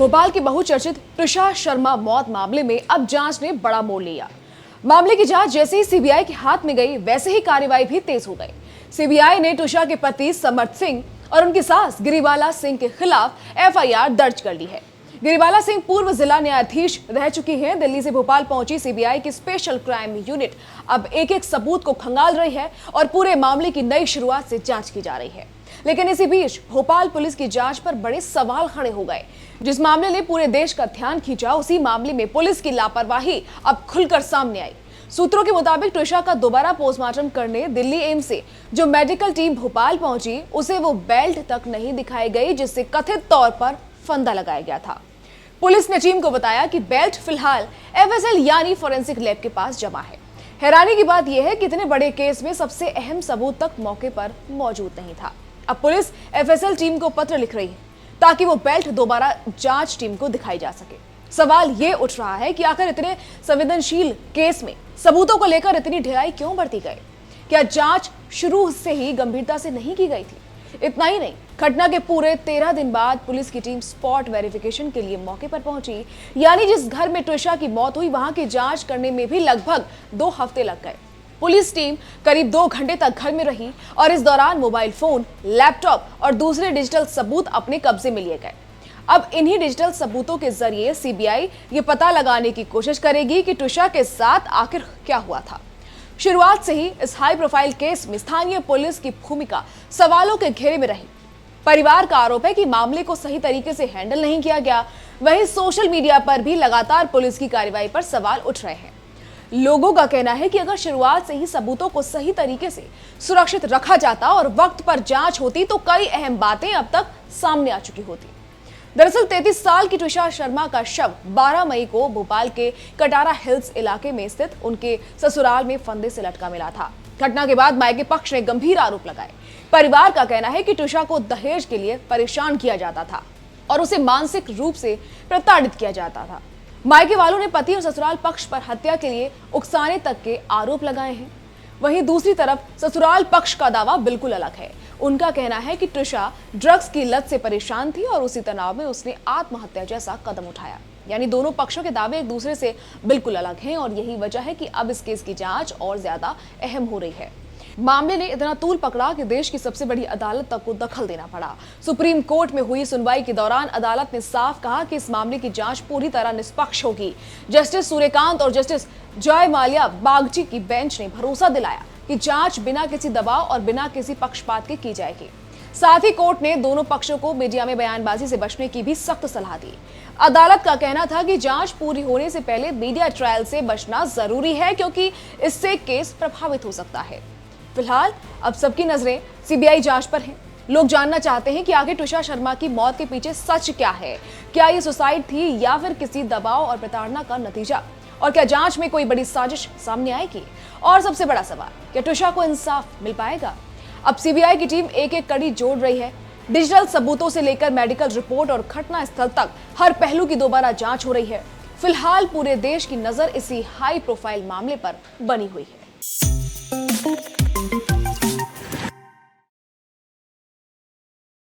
भोपाल की बहुचर्चित त्रिशा शर्मा मौत मामले में अब जांच ने बड़ा मोड़ लिया। मामले की जांच जैसे ही सीबीआई के हाथ में गई, वैसे ही कार्रवाई भी तेज हो गई। सीबीआई ने त्रिशा के पति समर्थ सिंह और उनकी सास गिरिबाला सिंह के खिलाफ एफआईआर दर्ज कर ली है। गिरिबाला सिंह पूर्व जिला न्यायाधीश रह चुकी हैं। दिल्ली से भोपाल पहुंची सीबीआई की स्पेशल क्राइम यूनिट अब एक एक सबूत को खंगाल रही है और पूरे मामले की नई शुरुआत से जांच की जा रही है। लेकिन इसी बीच भोपाल पुलिस की जांच पर बड़े सवाल खड़े हो गए। जिस मामले ने पूरे देश का ध्यान खींचा, उसी मामले में पुलिस की लापरवाही अब खुलकर सामने आई। सूत्रों के मुताबिक त्रिशा का दोबारा पोस्टमार्टम करने दिल्ली एम्स से जो मेडिकल टीम भोपाल पहुंची, उसे वो बेल्ट तक नहीं दिखाई गई, जिससे कथित तौर पर फंदा लगाया गया था। पुलिस ने टीम को बताया कि बेल्ट फिलहाल एफएसएल यानी फोरेंसिक लैब के पास जमा है। हैरानी की बात यह है कि इतने बड़े केस में सबसे अहम सबूत तक मौके पर मौजूद नहीं था। अब पुलिस एफएसएल टीम को पत्र लिख रही है ताकि वो बेल्ट दोबारा जांच टीम को दिखाई जा सके। सवाल ये उठ रहा है कि आखिर इतने संवेदनशील केस में सबूतों को लेकर इतनी ढिलाई क्यों बरती गई? क्या जांच शुरू से ही गंभीरता से नहीं की गई थी? इतना ही नहीं, घटना के पूरे 13 दिन बाद पुलिस की टीम स्पॉट वेरिफिकेशन के लिए मौके पर पहुंची। यानी जिस घर में त्रिशा की मौत हुई, वहां की जांच करने में भी लगभग 2 हफ्ते लग गए। पुलिस टीम करीब 2 घंटे तक घर में रही और इस दौरान मोबाइल फोन, लैपटॉप और दूसरे डिजिटल सबूत अपने कब्जे में लिए गए। अब इन्हीं डिजिटल सबूतों के जरिए सीबीआई ये पता लगाने की कोशिश करेगी कि त्रिशा के साथ आखिर क्या हुआ था। शुरुआत से ही इस हाई प्रोफाइल केस में स्थानीय पुलिस की भूमिका सवालों के घेरे में रही। परिवार का आरोप है कि मामले को सही तरीके से हैंडल नहीं किया गया। वहीं सोशल मीडिया पर भी लगातार पुलिस की कार्रवाई पर सवाल उठ रहे हैं। लोगों का कहना है कि अगर शुरुआत से ही सबूतों को सही तरीके से सुरक्षित रखा जाता और वक्त पर जांच होती, तो कई अहम बातें अब तक सामने आ चुकी होती। दरअसल 33 साल की त्रिशा शर्मा का शव 12 मई को भोपाल के कटारा हिल्स इलाके में स्थित उनके ससुराल में फंदे से लटका मिला था। घटना के बाद मायके पक्ष ने गंभीर आरोप लगाए। परिवार का कहना है कि त्रिशा को दहेज के लिए परेशान किया जाता था और उसे मानसिक रूप से प्रताड़ित किया जाता था। मायके वालों ने पति और ससुराल पक्ष पर हत्या के लिए उकसाने तक के आरोप लगाए हैं। वहीं दूसरी तरफ ससुराल पक्ष का दावा बिल्कुल अलग है। उनका कहना है कि त्रिशा ड्रग्स की लत से परेशान थी और उसी तनाव में उसने आत्महत्या जैसा कदम उठाया। यानी दोनों पक्षों के दावे एक दूसरे से बिल्कुल अलग हैं और यही वजह है कि अब इस केस की जांच और ज्यादा अहम हो रही है। मामले ने इतना तूल पकड़ा कि देश की सबसे बड़ी अदालत तक को दखल देना पड़ा। सुप्रीम कोर्ट में हुई सुनवाई के दौरान अदालत ने साफ कहा कि इस मामले की जांच पूरी तरह निष्पक्ष होगी। जस्टिस सूर्यकांत और जस्टिस जय माल्या बागची की बेंच ने भरोसा दिलाया कि जांच बिना किसी दबाव और बिना किसी पक्षपात के की जाएगी। साथ ही कोर्ट ने दोनों पक्षों को मीडिया में बयानबाजी से बचने की भी सख्त सलाह दी। अदालत का कहना था कि जांच पूरी होने से पहले मीडिया ट्रायल से बचना जरूरी है, क्योंकि इससे केस प्रभावित हो सकता है। फिलहाल अब सबकी नजरें सीबीआई जांच पर हैं। लोग जानना चाहते हैं कि आगे त्रिशा शर्मा की मौत के पीछे सच क्या है। क्या ये सुसाइड थी या फिर किसी दबाव और प्रताड़ना का नतीजा? और क्या जांच में कोई बड़ी साजिश सामने आएगी? और सबसे बड़ा सवाल, क्या त्रिशा को इंसाफ मिल पाएगा? अब सीबीआई की टीम एक एक कड़ी जोड़ रही है। डिजिटल सबूतों से लेकर मेडिकल रिपोर्ट और घटना स्थल तक हर पहलू की दोबारा जांच हो रही है। फिलहाल पूरे देश की नजर इसी हाई प्रोफाइल मामले पर बनी हुई है।